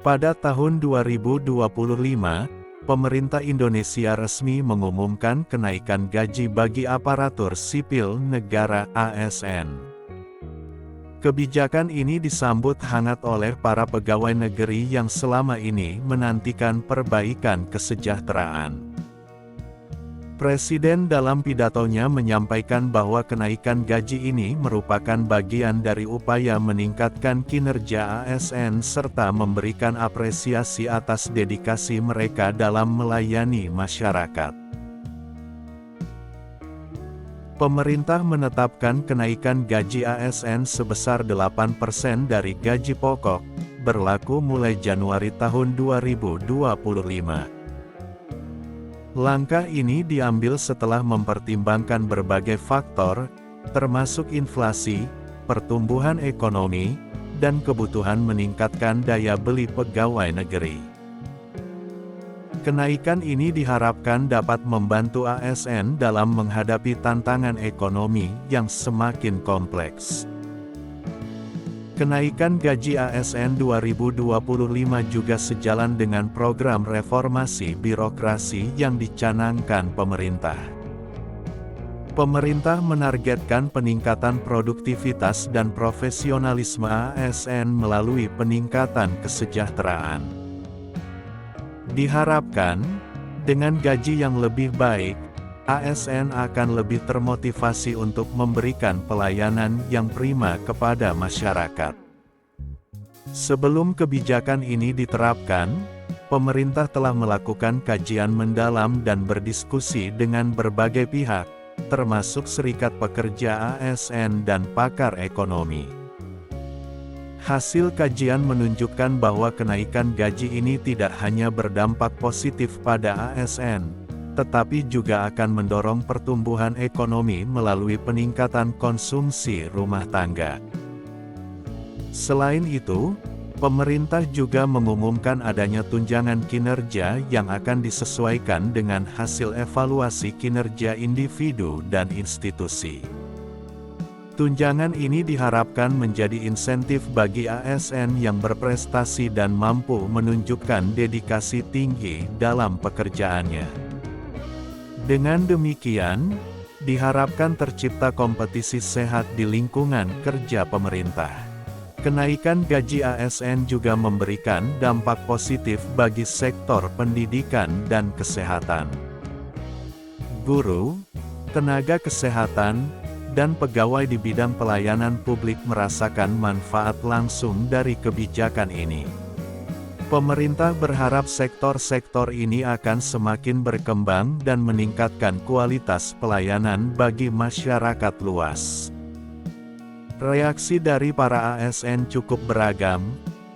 Pada tahun 2025, pemerintah Indonesia resmi mengumumkan kenaikan gaji bagi aparatur sipil negara (ASN). Kebijakan ini disambut hangat oleh para pegawai negeri yang selama ini menantikan perbaikan kesejahteraan. Presiden dalam pidatonya menyampaikan bahwa kenaikan gaji ini merupakan bagian dari upaya meningkatkan kinerja ASN serta memberikan apresiasi atas dedikasi mereka dalam melayani masyarakat. Pemerintah menetapkan kenaikan gaji ASN sebesar 8% dari gaji pokok, berlaku mulai Januari tahun 2025. Langkah ini diambil setelah mempertimbangkan berbagai faktor, termasuk inflasi, pertumbuhan ekonomi, dan kebutuhan meningkatkan daya beli pegawai negeri. Kenaikan ini diharapkan dapat membantu ASN dalam menghadapi tantangan ekonomi yang semakin kompleks. Kenaikan gaji ASN 2025 juga sejalan dengan program reformasi birokrasi yang dicanangkan pemerintah. Pemerintah menargetkan peningkatan produktivitas dan profesionalisme ASN melalui peningkatan kesejahteraan. Diharapkan, dengan gaji yang lebih baik, ASN akan lebih termotivasi untuk memberikan pelayanan yang prima kepada masyarakat. Sebelum kebijakan ini diterapkan, pemerintah telah melakukan kajian mendalam dan berdiskusi dengan berbagai pihak, termasuk serikat pekerja ASN dan pakar ekonomi. Hasil kajian menunjukkan bahwa kenaikan gaji ini tidak hanya berdampak positif pada ASN, tetapi juga akan mendorong pertumbuhan ekonomi melalui peningkatan konsumsi rumah tangga. Selain itu, pemerintah juga mengumumkan adanya tunjangan kinerja yang akan disesuaikan dengan hasil evaluasi kinerja individu dan institusi. Tunjangan ini diharapkan menjadi insentif bagi ASN yang berprestasi dan mampu menunjukkan dedikasi tinggi dalam pekerjaannya. Dengan demikian, diharapkan tercipta kompetisi sehat di lingkungan kerja pemerintah. Kenaikan gaji ASN juga memberikan dampak positif bagi sektor pendidikan dan kesehatan. Guru, tenaga kesehatan, dan pegawai di bidang pelayanan publik merasakan manfaat langsung dari kebijakan ini. Pemerintah berharap sektor-sektor ini akan semakin berkembang dan meningkatkan kualitas pelayanan bagi masyarakat luas. Reaksi dari para ASN cukup beragam,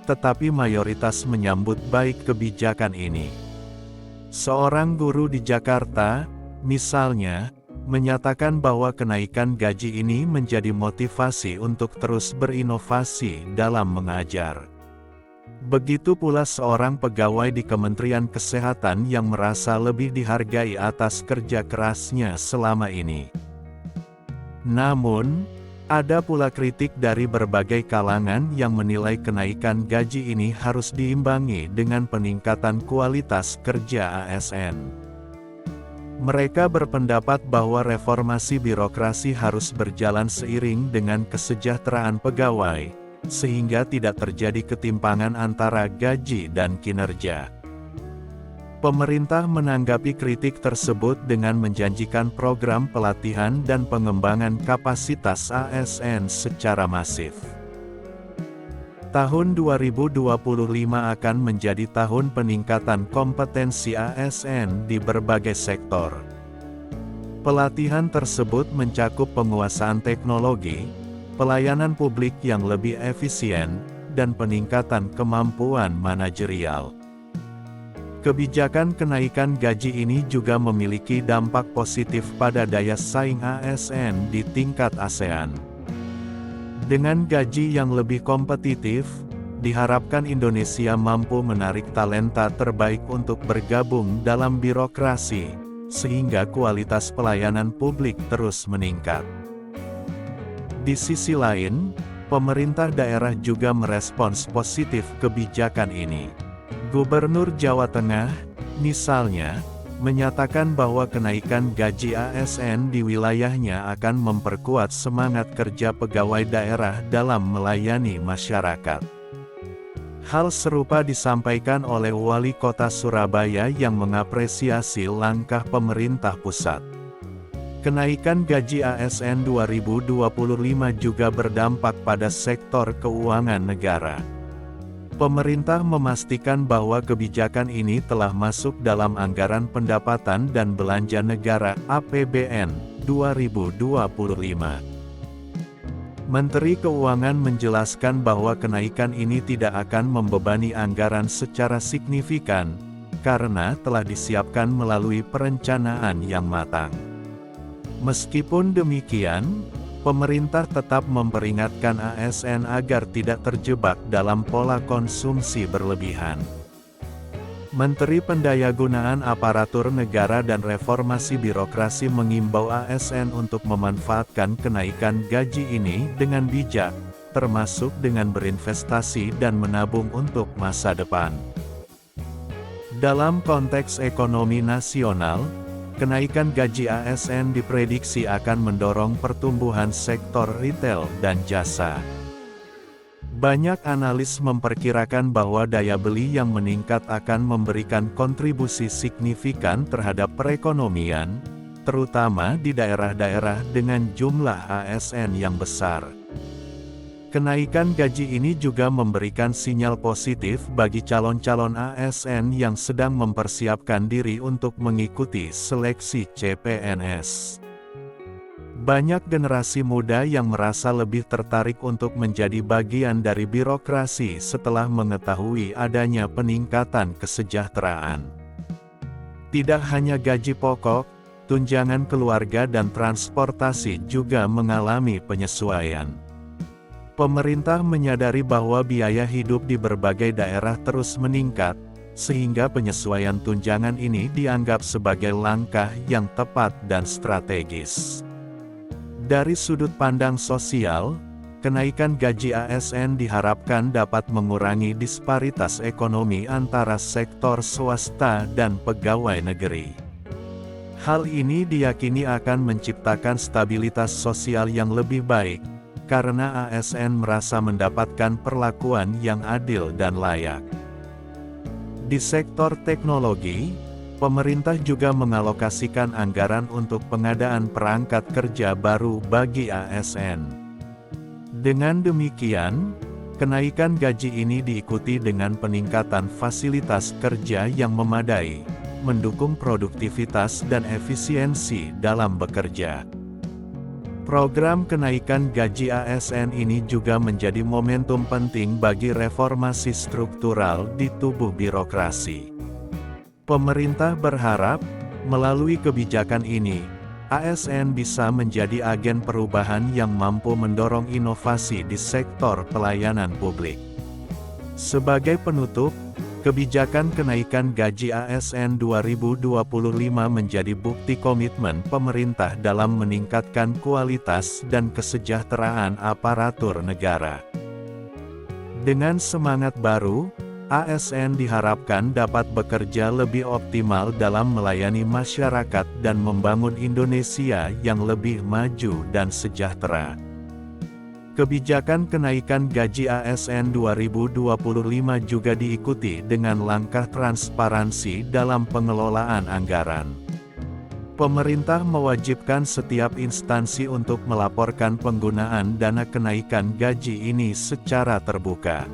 tetapi mayoritas menyambut baik kebijakan ini. Seorang guru di Jakarta, misalnya, menyatakan bahwa kenaikan gaji ini menjadi motivasi untuk terus berinovasi dalam mengajar. Begitu pula seorang pegawai di Kementerian Kesehatan yang merasa lebih dihargai atas kerja kerasnya selama ini. Namun, ada pula kritik dari berbagai kalangan yang menilai kenaikan gaji ini harus diimbangi dengan peningkatan kualitas kerja ASN. Mereka berpendapat bahwa reformasi birokrasi harus berjalan seiring dengan kesejahteraan pegawai, sehingga tidak terjadi ketimpangan antara gaji dan kinerja. Pemerintah menanggapi kritik tersebut dengan menjanjikan program pelatihan dan pengembangan kapasitas ASN secara masif. Tahun 2025 akan menjadi tahun peningkatan kompetensi ASN di berbagai sektor. Pelatihan tersebut mencakup penguasaan teknologi, pelayanan publik yang lebih efisien, dan peningkatan kemampuan manajerial. Kebijakan kenaikan gaji ini juga memiliki dampak positif pada daya saing ASN di tingkat ASEAN. Dengan gaji yang lebih kompetitif, diharapkan Indonesia mampu menarik talenta terbaik untuk bergabung dalam birokrasi, sehingga kualitas pelayanan publik terus meningkat. Di sisi lain, pemerintah daerah juga merespons positif kebijakan ini. Gubernur Jawa Tengah, misalnya, menyatakan bahwa kenaikan gaji ASN di wilayahnya akan memperkuat semangat kerja pegawai daerah dalam melayani masyarakat. Hal serupa disampaikan oleh Wali Kota Surabaya yang mengapresiasi langkah pemerintah pusat. Kenaikan gaji ASN 2025 juga berdampak pada sektor keuangan negara. Pemerintah memastikan bahwa kebijakan ini telah masuk dalam Anggaran Pendapatan dan Belanja Negara (APBN) 2025. Menteri Keuangan menjelaskan bahwa kenaikan ini tidak akan membebani anggaran secara signifikan, karena telah disiapkan melalui perencanaan yang matang. Meskipun demikian, pemerintah tetap memperingatkan ASN agar tidak terjebak dalam pola konsumsi berlebihan. Menteri Pendayagunaan Aparatur Negara dan Reformasi Birokrasi mengimbau ASN untuk memanfaatkan kenaikan gaji ini dengan bijak, termasuk dengan berinvestasi dan menabung untuk masa depan. Dalam konteks ekonomi nasional, kenaikan gaji ASN diprediksi akan mendorong pertumbuhan sektor retail dan jasa. Banyak analis memperkirakan bahwa daya beli yang meningkat akan memberikan kontribusi signifikan terhadap perekonomian, terutama di daerah-daerah dengan jumlah ASN yang besar. Kenaikan gaji ini juga memberikan sinyal positif bagi calon-calon ASN yang sedang mempersiapkan diri untuk mengikuti seleksi CPNS. Banyak generasi muda yang merasa lebih tertarik untuk menjadi bagian dari birokrasi setelah mengetahui adanya peningkatan kesejahteraan. Tidak hanya gaji pokok, tunjangan keluarga dan transportasi juga mengalami penyesuaian. Pemerintah menyadari bahwa biaya hidup di berbagai daerah terus meningkat, sehingga penyesuaian tunjangan ini dianggap sebagai langkah yang tepat dan strategis. Dari sudut pandang sosial, kenaikan gaji ASN diharapkan dapat mengurangi disparitas ekonomi antara sektor swasta dan pegawai negeri. Hal ini diyakini akan menciptakan stabilitas sosial yang lebih baik, karena ASN merasa mendapatkan perlakuan yang adil dan layak. Di sektor teknologi, pemerintah juga mengalokasikan anggaran untuk pengadaan perangkat kerja baru bagi ASN. Dengan demikian, kenaikan gaji ini diikuti dengan peningkatan fasilitas kerja yang memadai, mendukung produktivitas dan efisiensi dalam bekerja. Program kenaikan gaji ASN ini juga menjadi momentum penting bagi reformasi struktural di tubuh birokrasi. Pemerintah berharap, melalui kebijakan ini, ASN bisa menjadi agen perubahan yang mampu mendorong inovasi di sektor pelayanan publik. Sebagai penutup, kebijakan kenaikan gaji ASN 2025 menjadi bukti komitmen pemerintah dalam meningkatkan kualitas dan kesejahteraan aparatur negara. Dengan semangat baru, ASN diharapkan dapat bekerja lebih optimal dalam melayani masyarakat dan membangun Indonesia yang lebih maju dan sejahtera. Kebijakan kenaikan gaji ASN 2025 juga diikuti dengan langkah transparansi dalam pengelolaan anggaran. Pemerintah mewajibkan setiap instansi untuk melaporkan penggunaan dana kenaikan gaji ini secara terbuka.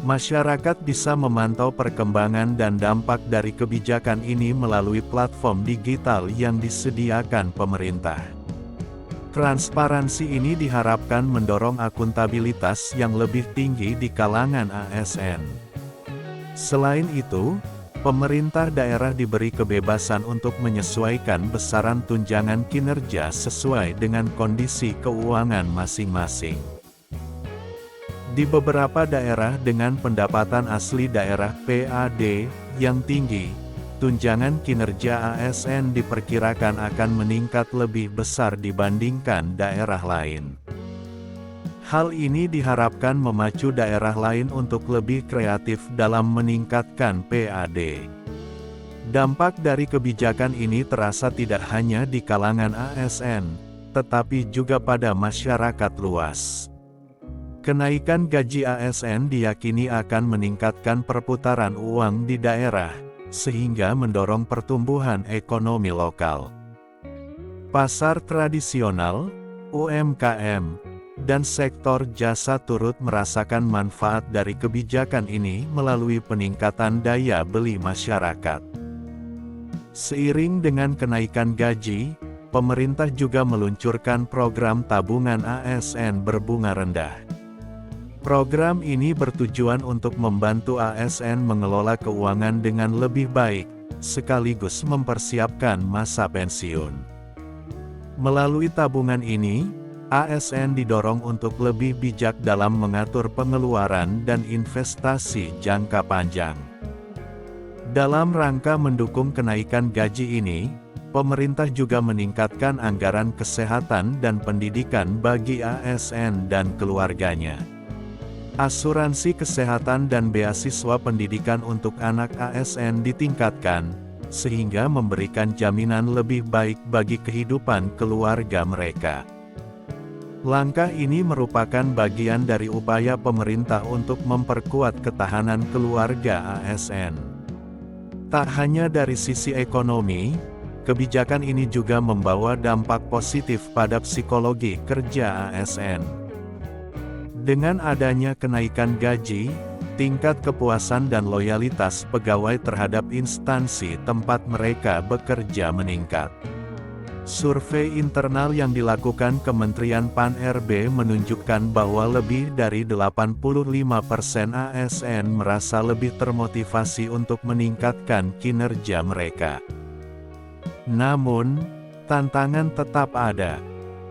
Masyarakat bisa memantau perkembangan dan dampak dari kebijakan ini melalui platform digital yang disediakan pemerintah. Transparansi ini diharapkan mendorong akuntabilitas yang lebih tinggi di kalangan ASN. Selain itu, pemerintah daerah diberi kebebasan untuk menyesuaikan besaran tunjangan kinerja sesuai dengan kondisi keuangan masing-masing. Di beberapa daerah dengan pendapatan asli daerah (PAD) yang tinggi, tunjangan kinerja ASN diperkirakan akan meningkat lebih besar dibandingkan daerah lain. Hal ini diharapkan memacu daerah lain untuk lebih kreatif dalam meningkatkan PAD. Dampak dari kebijakan ini terasa tidak hanya di kalangan ASN, tetapi juga pada masyarakat luas. Kenaikan gaji ASN diyakini akan meningkatkan perputaran uang di daerah, sehingga mendorong pertumbuhan ekonomi lokal. Pasar tradisional, UMKM, dan sektor jasa turut merasakan manfaat dari kebijakan ini melalui peningkatan daya beli masyarakat. Seiring dengan kenaikan gaji, pemerintah juga meluncurkan program tabungan ASN berbunga rendah. Program ini bertujuan untuk membantu ASN mengelola keuangan dengan lebih baik, sekaligus mempersiapkan masa pensiun. Melalui tabungan ini, ASN didorong untuk lebih bijak dalam mengatur pengeluaran dan investasi jangka panjang. Dalam rangka mendukung kenaikan gaji ini, pemerintah juga meningkatkan anggaran kesehatan dan pendidikan bagi ASN dan keluarganya. Asuransi kesehatan dan beasiswa pendidikan untuk anak ASN ditingkatkan, sehingga memberikan jaminan lebih baik bagi kehidupan keluarga mereka. Langkah ini merupakan bagian dari upaya pemerintah untuk memperkuat ketahanan keluarga ASN. Tak hanya dari sisi ekonomi, kebijakan ini juga membawa dampak positif pada psikologi kerja ASN. Dengan adanya kenaikan gaji, tingkat kepuasan dan loyalitas pegawai terhadap instansi tempat mereka bekerja meningkat. Survei internal yang dilakukan Kementerian Pan-RB menunjukkan bahwa lebih dari 85% ASN merasa lebih termotivasi untuk meningkatkan kinerja mereka. Namun, tantangan tetap ada.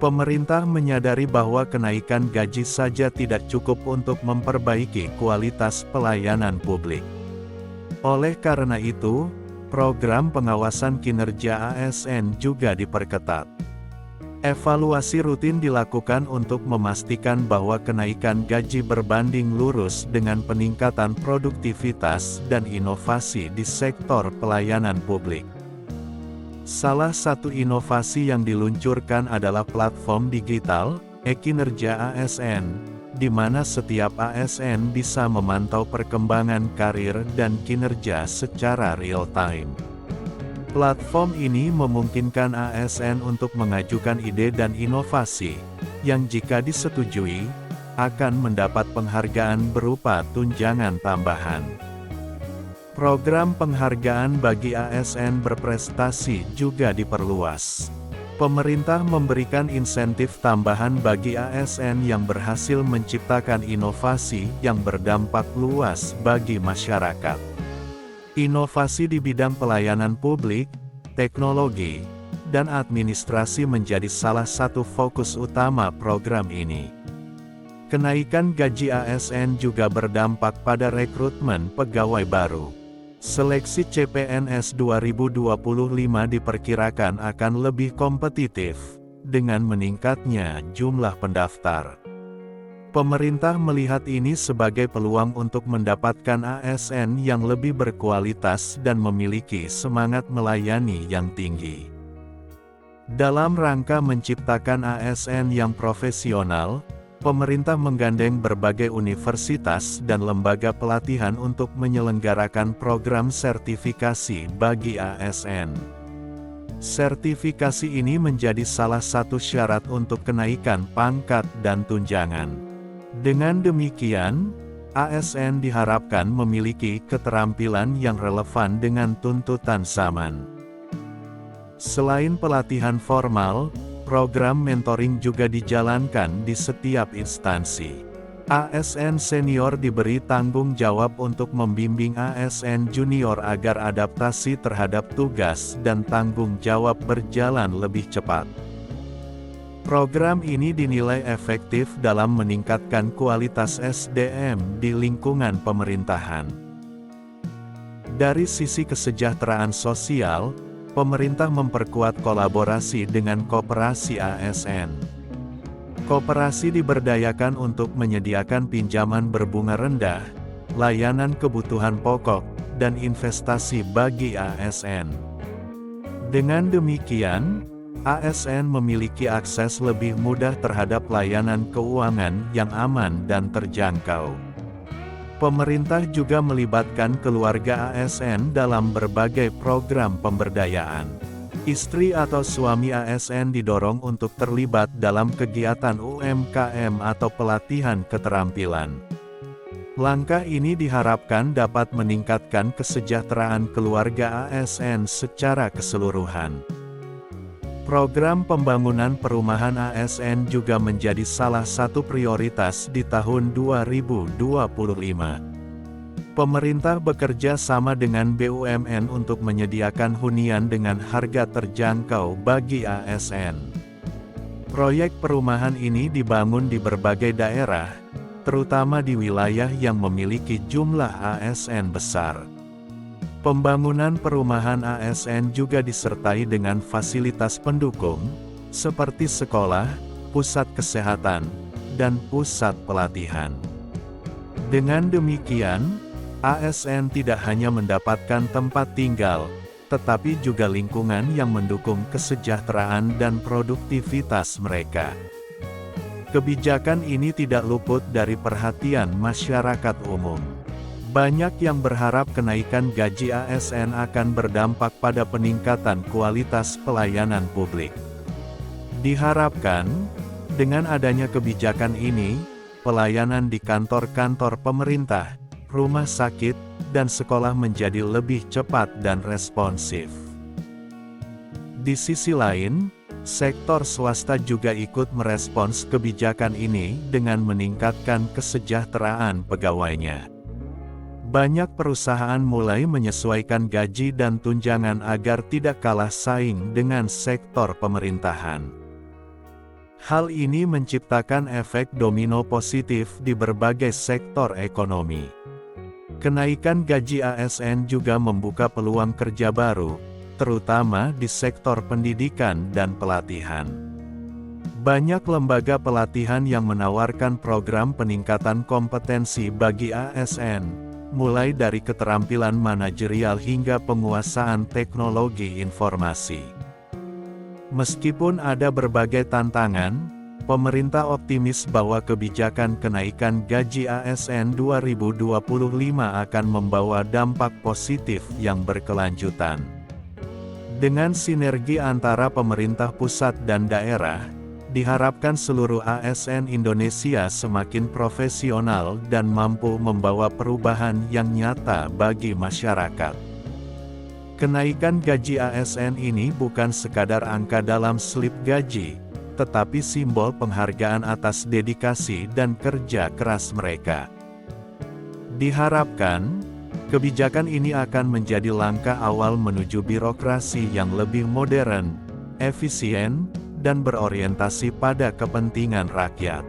Pemerintah menyadari bahwa kenaikan gaji saja tidak cukup untuk memperbaiki kualitas pelayanan publik. Oleh karena itu, program pengawasan kinerja ASN juga diperketat. Evaluasi rutin dilakukan untuk memastikan bahwa kenaikan gaji berbanding lurus dengan peningkatan produktivitas dan inovasi di sektor pelayanan publik. Salah satu inovasi yang diluncurkan adalah platform digital, e-kinerja ASN, di mana setiap ASN bisa memantau perkembangan karir dan kinerja secara real-time. Platform ini memungkinkan ASN untuk mengajukan ide dan inovasi, yang jika disetujui, akan mendapat penghargaan berupa tunjangan tambahan. Program penghargaan bagi ASN berprestasi juga diperluas. Pemerintah memberikan insentif tambahan bagi ASN yang berhasil menciptakan inovasi yang berdampak luas bagi masyarakat. Inovasi di bidang pelayanan publik, teknologi, dan administrasi menjadi salah satu fokus utama program ini. Kenaikan gaji ASN juga berdampak pada rekrutmen pegawai baru. Seleksi CPNS 2025 diperkirakan akan lebih kompetitif, dengan meningkatnya jumlah pendaftar. Pemerintah melihat ini sebagai peluang untuk mendapatkan ASN yang lebih berkualitas dan memiliki semangat melayani yang tinggi. Dalam rangka menciptakan ASN yang profesional, pemerintah menggandeng berbagai universitas dan lembaga pelatihan untuk menyelenggarakan program sertifikasi bagi ASN. Sertifikasi ini menjadi salah satu syarat untuk kenaikan pangkat dan tunjangan. Dengan demikian, ASN diharapkan memiliki keterampilan yang relevan dengan tuntutan zaman. Selain pelatihan formal, program mentoring juga dijalankan di setiap instansi. ASN senior diberi tanggung jawab untuk membimbing ASN junior agar adaptasi terhadap tugas dan tanggung jawab berjalan lebih cepat. Program ini dinilai efektif dalam meningkatkan kualitas SDM di lingkungan pemerintahan. Dari sisi kesejahteraan sosial, pemerintah memperkuat kolaborasi dengan koperasi ASN. Koperasi diberdayakan untuk menyediakan pinjaman berbunga rendah, layanan kebutuhan pokok, dan investasi bagi ASN. Dengan demikian, ASN memiliki akses lebih mudah terhadap layanan keuangan yang aman dan terjangkau. Pemerintah juga melibatkan keluarga ASN dalam berbagai program pemberdayaan. Istri atau suami ASN didorong untuk terlibat dalam kegiatan UMKM atau pelatihan keterampilan. Langkah ini diharapkan dapat meningkatkan kesejahteraan keluarga ASN secara keseluruhan. Program pembangunan perumahan ASN juga menjadi salah satu prioritas di tahun 2025. Pemerintah bekerja sama dengan BUMN untuk menyediakan hunian dengan harga terjangkau bagi ASN. Proyek perumahan ini dibangun di berbagai daerah, terutama di wilayah yang memiliki jumlah ASN besar. Pembangunan perumahan ASN juga disertai dengan fasilitas pendukung, seperti sekolah, pusat kesehatan, dan pusat pelatihan. Dengan demikian, ASN tidak hanya mendapatkan tempat tinggal, tetapi juga lingkungan yang mendukung kesejahteraan dan produktivitas mereka. Kebijakan ini tidak luput dari perhatian masyarakat umum. Banyak yang berharap kenaikan gaji ASN akan berdampak pada peningkatan kualitas pelayanan publik. Diharapkan, dengan adanya kebijakan ini, pelayanan di kantor-kantor pemerintah, rumah sakit, dan sekolah menjadi lebih cepat dan responsif. Di sisi lain, sektor swasta juga ikut merespons kebijakan ini dengan meningkatkan kesejahteraan pegawainya. Banyak perusahaan mulai menyesuaikan gaji dan tunjangan agar tidak kalah saing dengan sektor pemerintahan. Hal ini menciptakan efek domino positif di berbagai sektor ekonomi. Kenaikan gaji ASN juga membuka peluang kerja baru, terutama di sektor pendidikan dan pelatihan. Banyak lembaga pelatihan yang menawarkan program peningkatan kompetensi bagi ASN, mulai dari keterampilan manajerial hingga penguasaan teknologi informasi. Meskipun ada berbagai tantangan, pemerintah optimis bahwa kebijakan kenaikan gaji ASN 2025 akan membawa dampak positif yang berkelanjutan. Dengan sinergi antara pemerintah pusat dan daerah, diharapkan seluruh ASN Indonesia semakin profesional dan mampu membawa perubahan yang nyata bagi masyarakat. Kenaikan gaji ASN ini bukan sekadar angka dalam slip gaji, tetapi simbol penghargaan atas dedikasi dan kerja keras mereka. Diharapkan, kebijakan ini akan menjadi langkah awal menuju birokrasi yang lebih modern, efisien, dan berorientasi pada kepentingan rakyat.